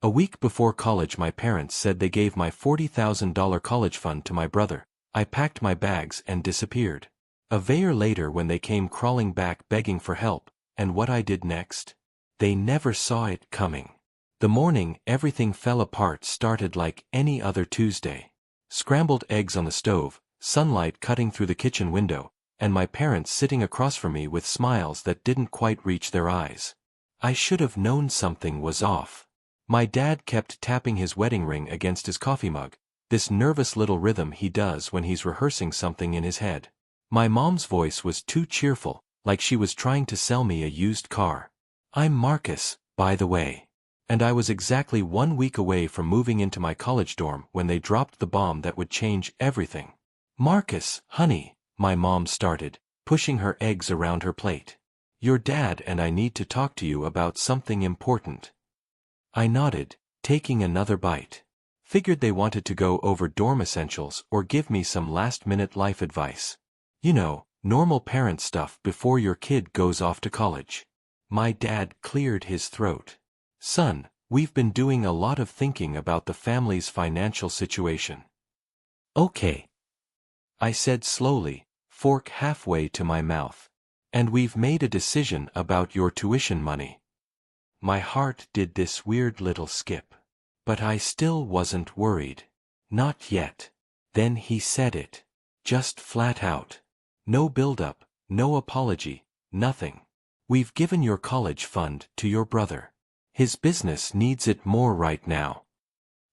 A week before college my parents said they gave my $40,000 college fund to my brother. I packed my bags and disappeared. A year later when they came crawling back begging for help, and what I did next? They never saw it coming. The morning everything fell apart started like any other Tuesday. Scrambled eggs on the stove, sunlight cutting through the kitchen window, and my parents sitting across from me with smiles that didn't quite reach their eyes. I should have known something was off. My dad kept tapping his wedding ring against his coffee mug, this nervous little rhythm he does when he's rehearsing something in his head. My mom's voice was too cheerful, like she was trying to sell me a used car. "I'm Marcus, by the way." And I was exactly 1 week away from moving into my college dorm when they dropped the bomb that would change everything. "Marcus, honey," my mom started, pushing her eggs around her plate. "Your dad and I need to talk to you about something important." I nodded, taking another bite. Figured they wanted to go over dorm essentials or give me some last-minute life advice. You know, normal parent stuff before your kid goes off to college. My dad cleared his throat. "Son, we've been doing a lot of thinking about the family's financial situation." "Okay," I said slowly, fork halfway to my mouth. "And we've made a decision about your tuition money." My heart did this weird little skip. But I still wasn't worried. Not yet. Then he said it. Just flat out. No build-up, no apology, nothing. "We've given your college fund to your brother. His business needs it more right now."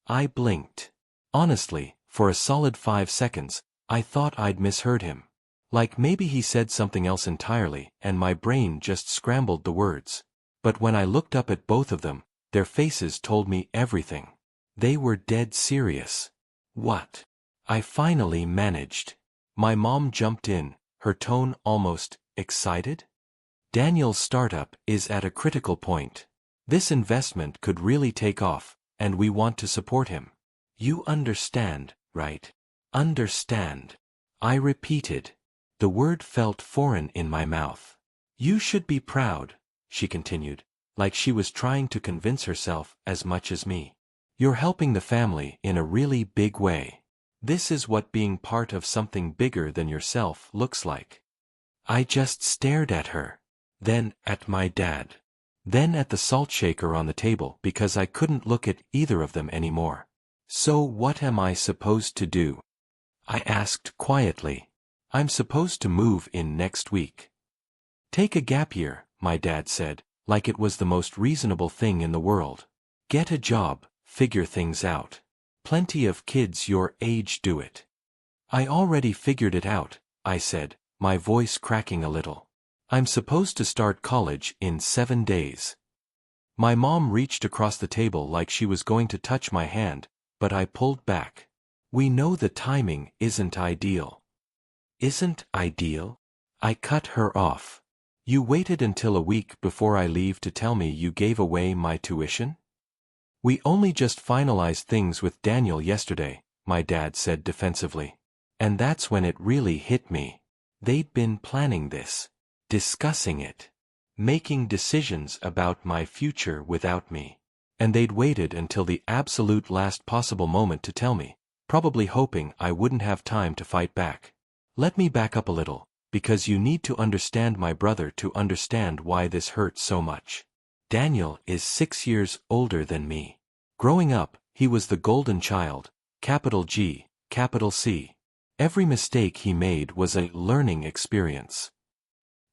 I blinked. Honestly, for a solid 5 seconds, I thought I'd misheard him. Like maybe he said something else entirely and my brain just scrambled the words. But when I looked up at both of them, their faces told me everything. They were dead serious. "What?" I finally managed. My mom jumped in, her tone almost excited. "Daniel's startup is at a critical point. This investment could really take off, and we want to support him. You understand, right?" "Understand." I repeated. The word felt foreign in my mouth. "You should be proud," she continued, like she was trying to convince herself as much as me. "You're helping the family in a really big way. This is what being part of something bigger than yourself looks like." I just stared at her. Then at my dad. Then at the salt shaker on the table because I couldn't look at either of them anymore. "So what am I supposed to do?" I asked quietly. "I'm supposed to move in next week." "Take a gap year," my dad said, like it was the most reasonable thing in the world. "Get a job, figure things out. Plenty of kids your age do it." "I already figured it out," I said, my voice cracking a little. "I'm supposed to start college in 7 days." My mom reached across the table like she was going to touch my hand, but I pulled back. "We know the timing isn't ideal." "Isn't ideal?" I cut her off. "You waited until a week before I leave to tell me you gave away my tuition?" "We only just finalized things with Daniel yesterday," my dad said defensively. And that's when it really hit me. They'd been planning this, discussing it, making decisions about my future without me. And they'd waited until the absolute last possible moment to tell me, probably hoping I wouldn't have time to fight back. Let me back up a little, because you need to understand my brother to understand why this hurts so much. Daniel is 6 years older than me. Growing up, he was the golden child, capital G, capital C. Every mistake he made was a learning experience.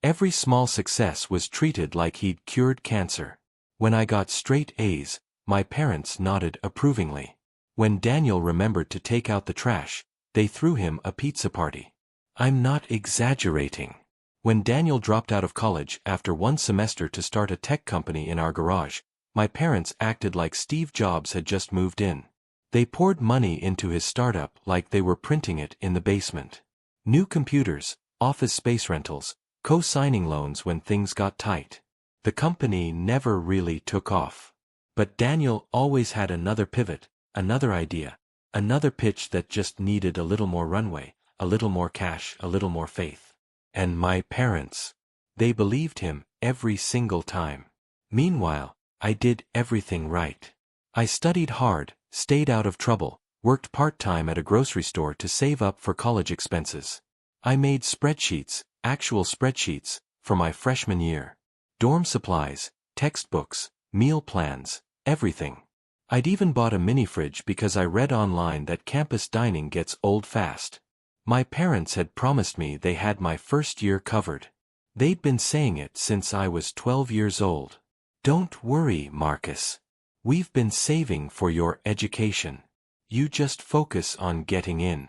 Every small success was treated like he'd cured cancer. When I got straight A's, my parents nodded approvingly. When Daniel remembered to take out the trash, they threw him a pizza party. I'm not exaggerating. When Daniel dropped out of college after 1 semester to start a tech company in our garage, my parents acted like Steve Jobs had just moved in. They poured money into his startup like they were printing it in the basement. New computers, office space rentals, co-signing loans when things got tight. The company never really took off. But Daniel always had another pivot, another idea, another pitch that just needed a little more runway, a little more cash, a little more faith. And my parents, they believed him every single time. Meanwhile, I did everything right. I studied hard, stayed out of trouble, worked part-time at a grocery store to save up for college expenses. I made spreadsheets, actual spreadsheets, for my freshman year. Dorm supplies, textbooks, meal plans, everything. I'd even bought a mini-fridge because I read online that campus dining gets old fast. My parents had promised me they had my first year covered. They'd been saying it since I was 12 years old. Don't worry, Marcus. We've been saving for your education. You just focus on getting in.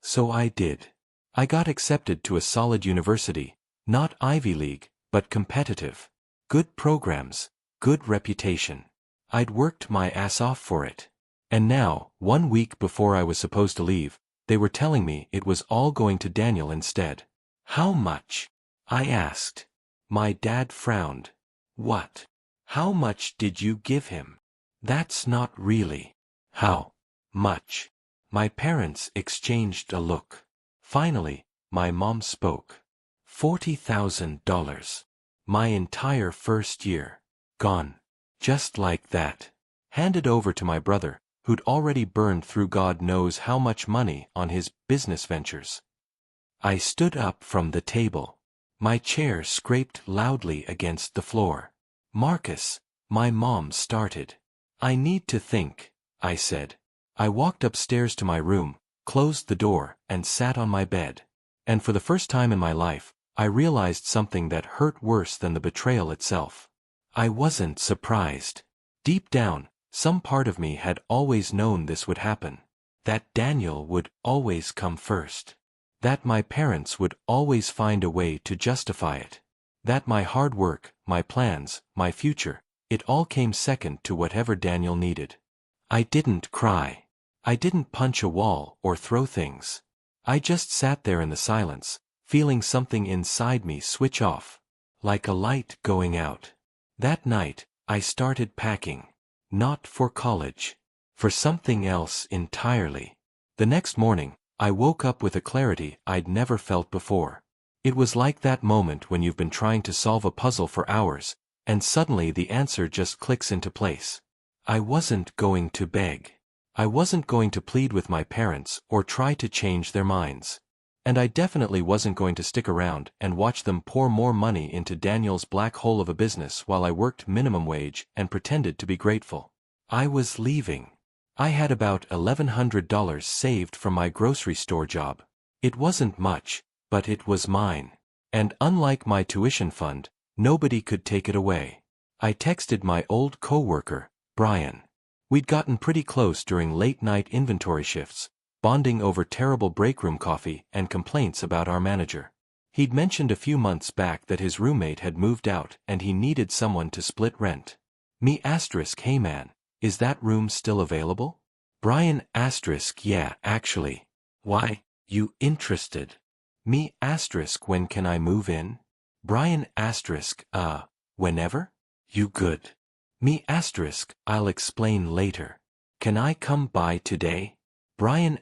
So I did. I got accepted to a solid university, not Ivy League, but competitive. Good programs, good reputation. I'd worked my ass off for it. And now, 1 week before I was supposed to leave, they were telling me it was all going to Daniel instead. How much? I asked. My dad frowned. What? How much did you give him? That's not really. How much? My parents exchanged a look. Finally, my mom spoke. $40,000. My entire first year. Gone. Just like that. Handed over to my brother, who'd already burned through God knows how much money on his business ventures. I stood up from the table. My chair scraped loudly against the floor. Marcus, my mom started. I need to think, I said. I walked upstairs to my room, closed the door, and sat on my bed. And for the first time in my life, I realized something that hurt worse than the betrayal itself. I wasn't surprised. Deep down, some part of me had always known this would happen. That Daniel would always come first. That my parents would always find a way to justify it. That my hard work, my plans, my future, it all came second to whatever Daniel needed. I didn't cry. I didn't punch a wall or throw things. I just sat there in the silence, feeling something inside me switch off, like a light going out. That night, I started packing. Not for college. For something else entirely. The next morning, I woke up with a clarity I'd never felt before. It was like that moment when you've been trying to solve a puzzle for hours, and suddenly the answer just clicks into place. I wasn't going to beg. I wasn't going to plead with my parents or try to change their minds. And I definitely wasn't going to stick around and watch them pour more money into Daniel's black hole of a business while I worked minimum wage and pretended to be grateful. I was leaving. I had about $1,100 saved from my grocery store job. It wasn't much, but it was mine. And unlike my tuition fund, nobody could take it away. I texted my old coworker, Brian. We'd gotten pretty close during late-night inventory shifts, bonding over terrible breakroom coffee and complaints about our manager. He'd mentioned a few months back that his roommate had moved out and he needed someone to split rent. Hey man, is that room still available? Brian yeah, actually. Why, you interested? When can I move in? Brian whenever? You good. I'll explain later. Can I come by today? Brian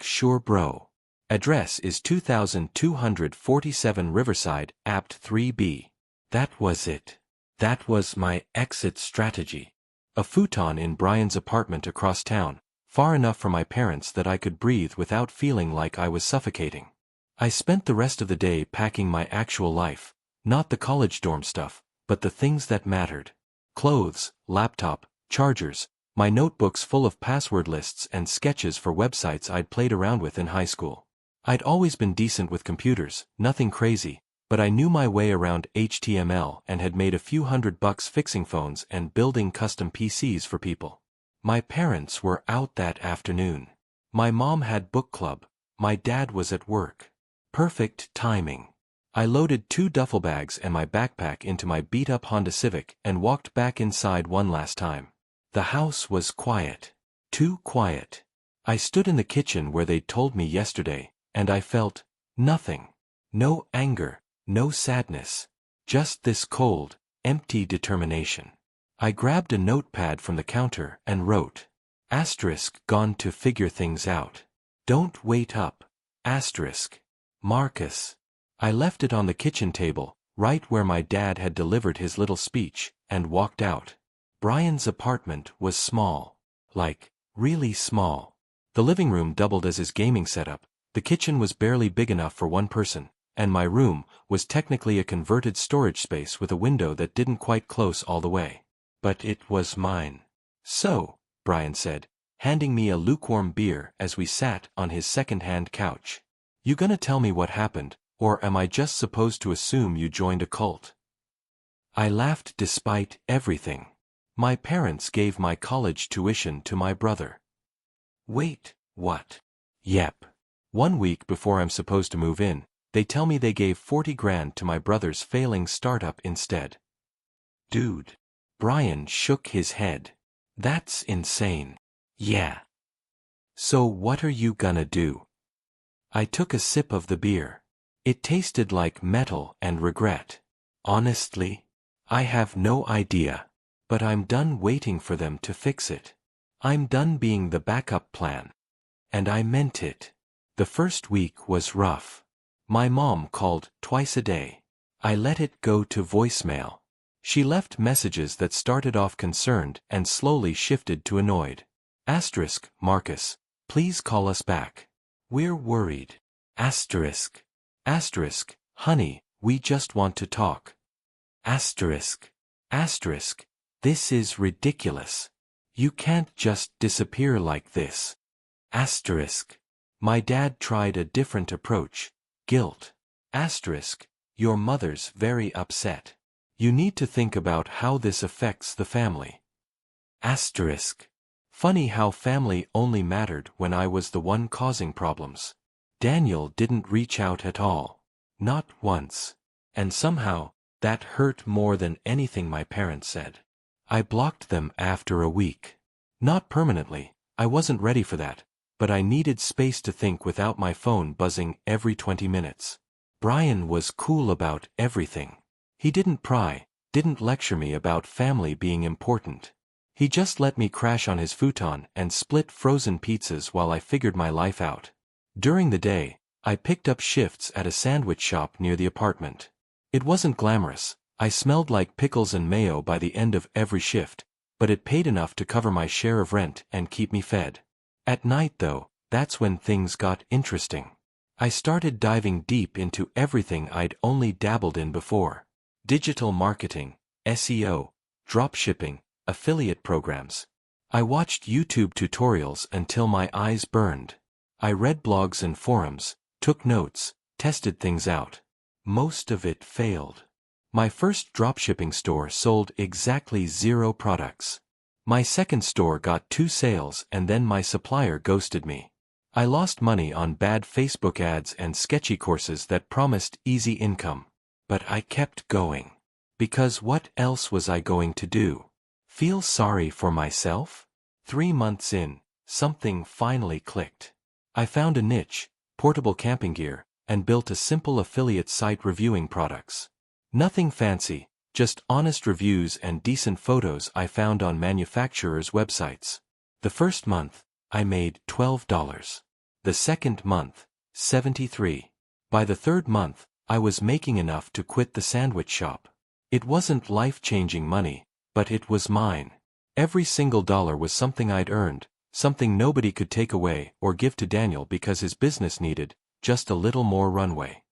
sure bro. Address is 2247 Riverside, Apt 3B. That was it. That was my exit strategy. A futon in Brian's apartment across town, far enough from my parents that I could breathe without feeling like I was suffocating. I spent the rest of the day packing my actual life, not the college dorm stuff, but the things that mattered. Clothes, laptop, chargers, my notebooks full of password lists and sketches for websites I'd played around with in high school. I'd always been decent with computers, nothing crazy, but I knew my way around HTML and had made a few $100 fixing phones and building custom PCs for people. My parents were out that afternoon. My mom had book club. My dad was at work. Perfect timing. I loaded 2 duffel bags and my backpack into my beat-up Honda Civic and walked back inside one last time. The house was quiet. Too quiet. I stood in the kitchen where they'd told me yesterday, and I felt nothing. No anger, no sadness. Just this cold, empty determination. I grabbed a notepad from the counter and wrote, gone to figure things out. Don't wait up. Marcus. I left it on the kitchen table, right where my dad had delivered his little speech, and walked out. Brian's apartment was small. Like, really small. The living room doubled as his gaming setup, the kitchen was barely big enough for one person, and my room was technically a converted storage space with a window that didn't quite close all the way. But it was mine. "So," Brian said, handing me a lukewarm beer as we sat on his second-hand couch. "You gonna tell me what happened, or am I just supposed to assume you joined a cult?" I laughed. "Despite everything, my parents gave my college tuition to my brother." "Wait, what?" "Yep. 1 week before I'm supposed to move in, they tell me they gave 40 grand to my brother's failing startup instead." "Dude." Brian shook his head. "That's insane." "Yeah. So what are you gonna do?" I took a sip of the beer. It tasted like metal and regret. "Honestly, I have no idea. But I'm done waiting for them to fix it. I'm done being the backup plan." And I meant it. The first week was rough. My mom called twice a day. I let it go to voicemail. She left messages that started off concerned and slowly shifted to annoyed. "Marcus, please call us back. We're worried. Honey, we just want to talk. This is ridiculous. You can't just disappear like this. My dad tried a different approach. Guilt. Your mother's very upset. You need to think about how this affects the family. Funny how family only mattered when I was the one causing problems. Daniel didn't reach out at all. Not once. And somehow, that hurt more than anything my parents said. I blocked them after a week. Not permanently, I wasn't ready for that, but I needed space to think without my phone buzzing every 20 minutes. Brian was cool about everything. He didn't pry, didn't lecture me about family being important. He just let me crash on his futon and split frozen pizzas while I figured my life out. During the day, I picked up shifts at a sandwich shop near the apartment. It wasn't glamorous. I smelled like pickles and mayo by the end of every shift, but it paid enough to cover my share of rent and keep me fed. At night though, that's when things got interesting. I started diving deep into everything I'd only dabbled in before. Digital marketing, SEO, dropshipping, affiliate programs. I watched YouTube tutorials until my eyes burned. I read blogs and forums, took notes, tested things out. Most of it failed. My first dropshipping store sold exactly 0 products. My second store got 2 sales and then my supplier ghosted me. I lost money on bad Facebook ads and sketchy courses that promised easy income. But I kept going. Because what else was I going to do? Feel sorry for myself? 3 months in, something finally clicked. I found a niche, portable camping gear, and built a simple affiliate site reviewing products. Nothing fancy, just honest reviews and decent photos I found on manufacturers' websites. The first month, I made $12. The second month, $73. By the third month, I was making enough to quit the sandwich shop. It wasn't life-changing money, but it was mine. Every single dollar was something I'd earned, something nobody could take away or give to Daniel because his business needed just a little more runway.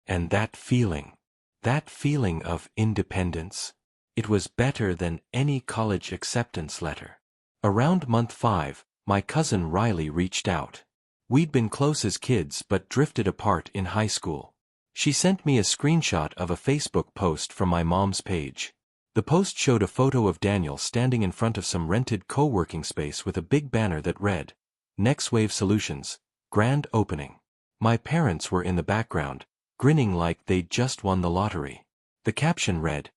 And that feeling of independence, it was better than any college acceptance letter. Around month 5, my cousin Riley reached out. We'd been close as kids but drifted apart in high school. She sent me a screenshot of a Facebook post from my mom's page. The post showed a photo of Daniel standing in front of some rented co-working space with a big banner that read, "Next Wave Solutions, Grand Opening." My parents were in the background, grinning like they'd just won the lottery. The caption read,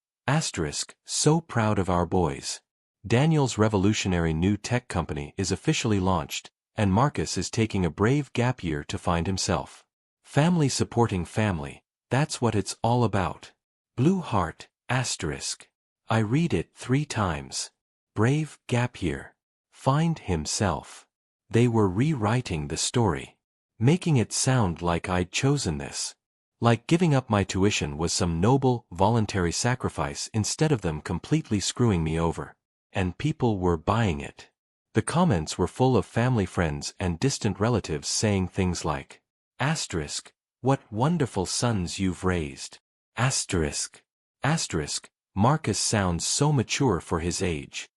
"So proud of our boys. Daniel's revolutionary new tech company is officially launched, and Marcus is taking a brave gap year to find himself. Family supporting family, that's what it's all about. Blue heart, asterisk." I read it 3 times. Brave gap year. Find himself. They were rewriting the story. Making it sound like I'd chosen this. Like giving up my tuition was some noble, voluntary sacrifice instead of them completely screwing me over. and people were buying it. The comments were full of family friends and distant relatives saying things like, asterisk, what wonderful sons you've raised. Asterisk. Asterisk, Marcus sounds so mature for his age.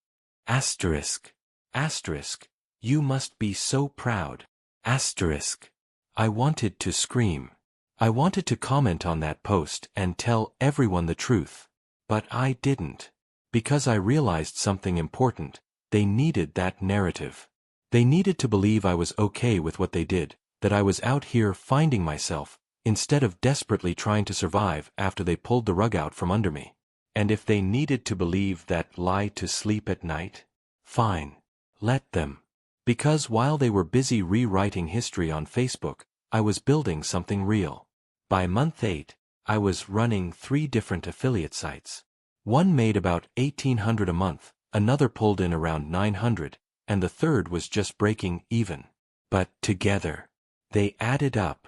Asterisk. Asterisk, you must be so proud. Asterisk. I wanted to scream. I wanted to comment on that post and tell everyone the truth. But I didn't. Because I realized something important. They needed that narrative. They needed to believe I was okay with what they did, that I was out here finding myself, instead of desperately trying to survive after they pulled the rug out from under me. And if they needed to believe that lie to sleep at night, fine. Let them. Because while they were busy rewriting history on Facebook, I was building something real. By month 8, I was running 3 different affiliate sites. One made about $1,800 a month, another pulled in around $900, and the third was just breaking even. But together, they added up.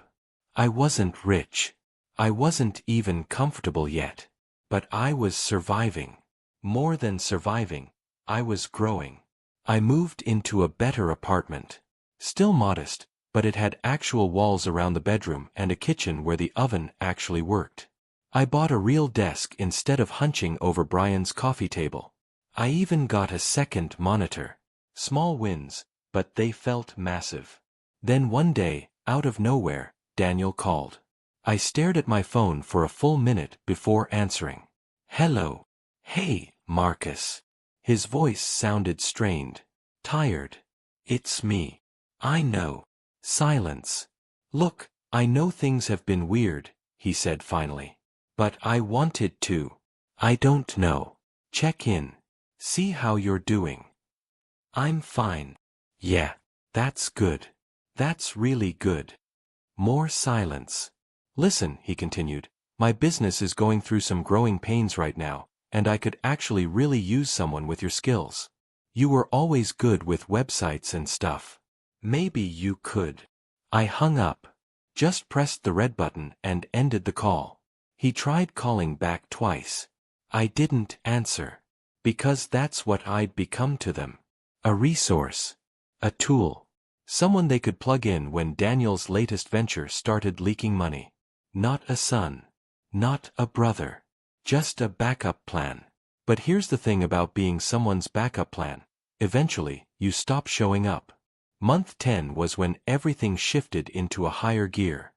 I wasn't rich. I wasn't even comfortable yet. But I was surviving. More than surviving, I was growing. I moved into a better apartment. Still modest, but it had actual walls around the bedroom and a kitchen where the oven actually worked. I bought a real desk instead of hunching over Brian's coffee table. I even got a second monitor. Small wins, but they felt massive. Then one day, out of nowhere, Daniel called. I stared at my phone for a full minute before answering. Hello. Hey, Marcus. His voice sounded strained. Tired. It's me. I know. Silence. Look, I know things have been weird, he said finally. But I wanted to. I don't know. Check in. See how you're doing. I'm fine. Yeah, that's good. That's really good. More silence. Listen, he continued, my business is going through some growing pains right now, and I could actually really use someone with your skills. You were always good with websites and stuff. Maybe you could. I hung up. Just pressed the red button and ended the call. He tried calling back twice. I didn't answer. Because that's what I'd become to them. A resource. A tool. Someone they could plug in when Daniel's latest venture started leaking money. Not a son. Not a brother. Just a backup plan. But here's the thing about being someone's backup plan. Eventually, you stop showing up. Month 10 was when everything shifted into a higher gear.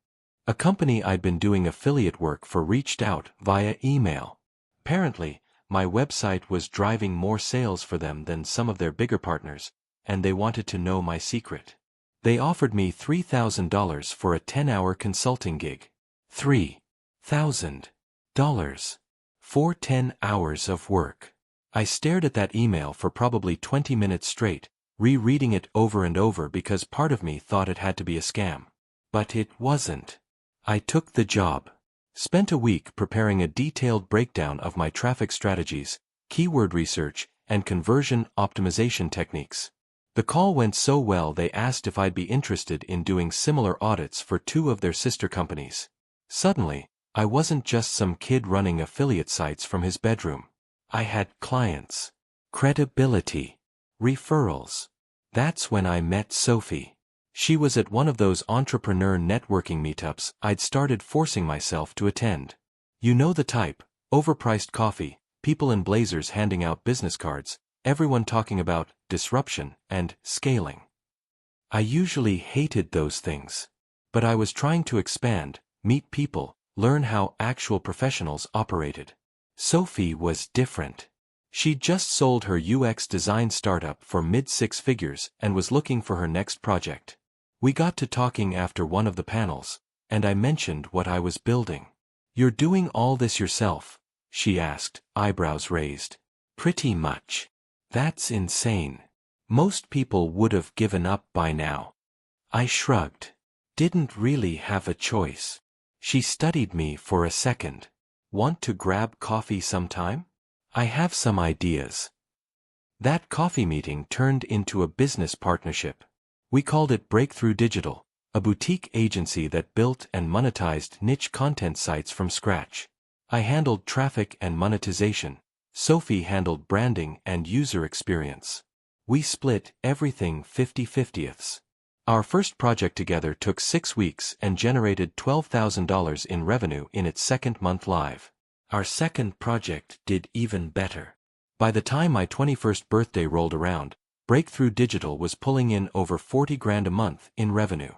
A company I'd been doing affiliate work for reached out via email. Apparently, my website was driving more sales for them than some of their bigger partners, and they wanted to know my secret. They offered me $3,000 for a 10-hour consulting gig. $3,000. For 10 hours of work. I stared at that email for probably 20 minutes straight, rereading it over and over because part of me thought it had to be a scam. But it wasn't. I took the job. Spent a week preparing a detailed breakdown of my traffic strategies, keyword research, and conversion optimization techniques. The call went so well they asked if I'd be interested in doing similar audits for 2 of their sister companies. Suddenly, I wasn't just some kid running affiliate sites from his bedroom. I had clients. Credibility. Referrals. That's when I met Sophie. She was at one of those entrepreneur networking meetups I'd started forcing myself to attend. You know the type, overpriced coffee, people in blazers handing out business cards, everyone talking about disruption and scaling. I usually hated those things. But I was trying to expand, meet people, learn how actual professionals operated. Sophie was different. She'd just sold her UX design startup for mid-6 figures and was looking for her next project. We got to talking after one of the panels, and I mentioned what I was building. You're doing all this yourself? She asked, eyebrows raised. Pretty much. That's insane. Most people would have given up by now. I shrugged. Didn't really have a choice. She studied me for a second. Want to grab coffee sometime? I have some ideas. That coffee meeting turned into a business partnership. We called it Breakthrough Digital, a boutique agency that built and monetized niche content sites from scratch. I handled traffic and monetization, Sophie handled branding and user experience. We split everything 50/50ths. Our first project together took 6 weeks and generated $12,000 in revenue in its second month live. Our second project did even better. By the time my 21st birthday rolled around, Breakthrough Digital was pulling in over 40 grand a month in revenue.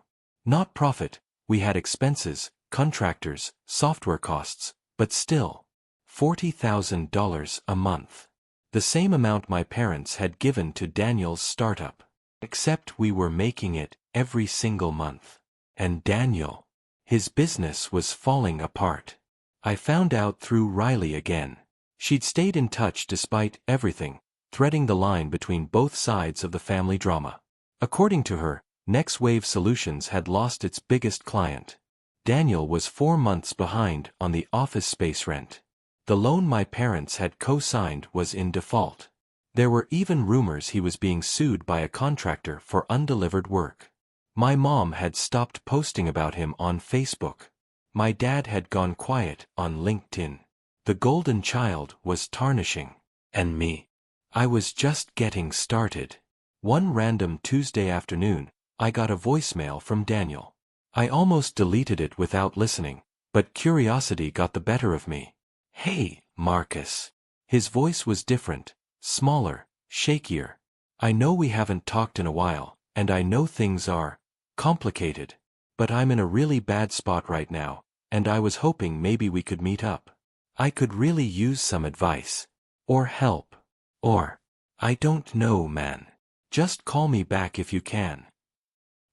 Not profit, we had expenses, contractors, software costs, but still, $40,000 a month. The same amount my parents had given to Daniel's startup. Except we were making it every single month. And Daniel, his business was falling apart. I found out through Riley again. She'd stayed in touch despite everything, threading the line between both sides of the family drama. According to her, Next Wave Solutions had lost its biggest client. Daniel was 4 months behind on the office space rent. The loan my parents had co-signed was in default. There were even rumors he was being sued by a contractor for undelivered work. My mom had stopped posting about him on Facebook. My dad had gone quiet on LinkedIn. The golden child was tarnishing. And me. I was just getting started. One random Tuesday afternoon, I got a voicemail from Daniel. I almost deleted it without listening, but curiosity got the better of me. "Hey, Marcus." His voice was different, smaller, shakier. "I know we haven't talked in a while, and I know things are complicated, but I'm in a really bad spot right now, and I was hoping maybe we could meet up. I could really use some advice. Or help. Or, I don't know, man. Just call me back if you can."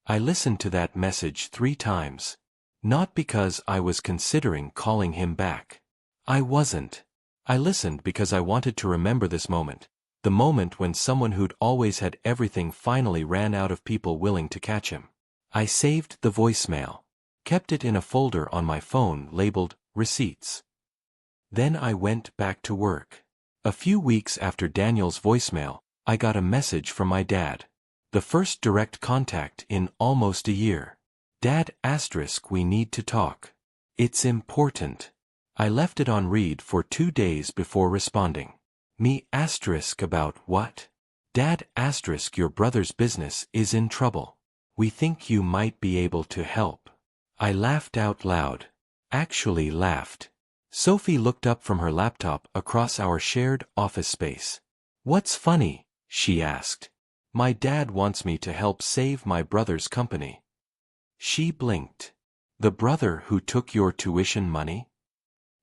I listened to that message 3 times. Not because I was considering calling him back. I wasn't. I listened because I wanted to remember this moment. The moment when someone who'd always had everything finally ran out of people willing to catch him. I saved the voicemail. Kept it in a folder on my phone labeled Receipts. Then I went back to work. A few weeks after Daniel's voicemail, I got a message from my dad. The first direct contact in almost a year. "Dad *, we need to talk. It's important." I left it on read for 2 days before responding. "Me * about what?" "Dad *, your brother's business is in trouble. We think you might be able to help." I laughed out loud. Actually laughed. Sophie looked up from her laptop across our shared office space. "What's funny?" she asked. "My dad wants me to help save my brother's company." She blinked. "The brother who took your tuition money?"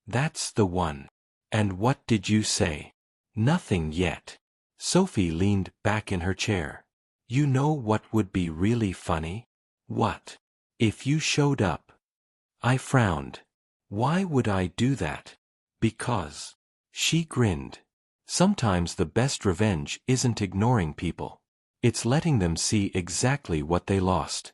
"That's the one." "And what did you say?" "Nothing yet." Sophie leaned back in her chair. "You know what would be really funny?" "What?" "If you showed up." I frowned. "Why would I do that?" "Because." She grinned. "Sometimes the best revenge isn't ignoring people. It's letting them see exactly what they lost."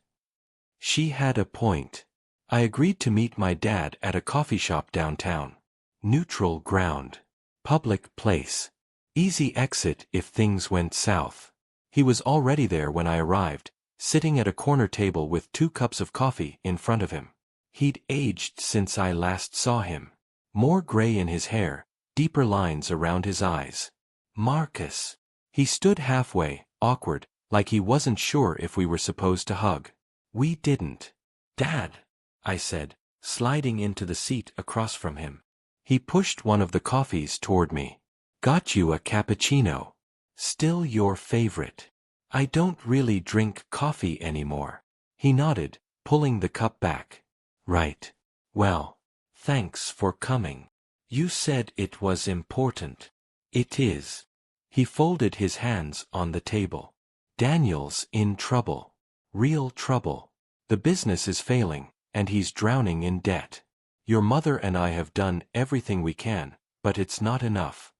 She had a point. I agreed to meet my dad at a coffee shop downtown. Neutral ground. Public place. Easy exit if things went south. He was already there when I arrived, sitting at a corner table with 2 cups of coffee in front of him. He'd aged since I last saw him. More gray in his hair, deeper lines around his eyes. "Marcus." He stood halfway, awkward, like he wasn't sure if we were supposed to hug. We didn't. "Dad," I said, sliding into the seat across from him. He pushed one of the coffees toward me. "Got you a cappuccino. Still your favorite." "I don't really drink coffee anymore." He nodded, pulling the cup back. "Right. Well, thanks for coming. You said it was important." "It is." He folded his hands on the table. "Daniel's in trouble. Real trouble. The business is failing, and he's drowning in debt. Your mother and I have done everything we can, but it's not enough."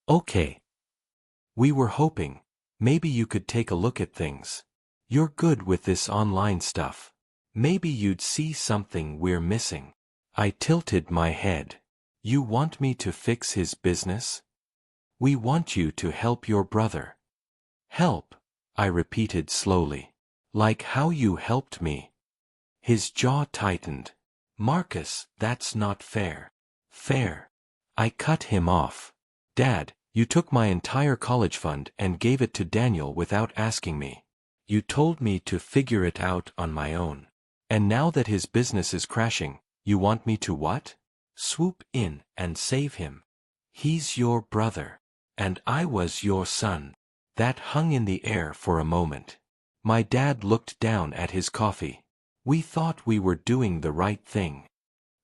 "Okay. We were hoping, maybe you could take a look at things. You're good with this online stuff. Maybe you'd see something we're missing." I tilted my head. "You want me to fix his business?" "We want you to help your brother." "Help," I repeated slowly. "Like how you helped me." His jaw tightened. "Marcus, that's not fair." "Fair." I cut him off. Dad, you took my entire college fund and gave it to Daniel without asking me. You told me to figure it out on my own. And now that his business is crashing, you want me to what? Swoop in and save him. He's your brother. And I was your son. That hung in the air for a moment. My dad looked down at his coffee. We thought we were doing the right thing.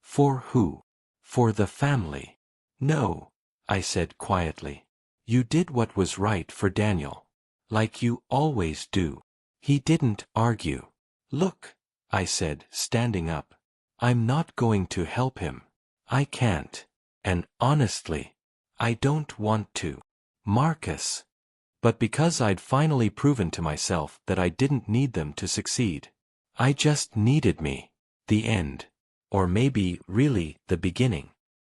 For who? For the family. No, I said quietly. You did what was right for Daniel. Like you always do. He didn't argue. Look, I said, standing up. I'm not going to help him. I can't. And honestly, I don't want to. Marcus. But because I'd finally proven to myself that I didn't need them to succeed. I just needed me. The end. Or maybe, really, the beginning.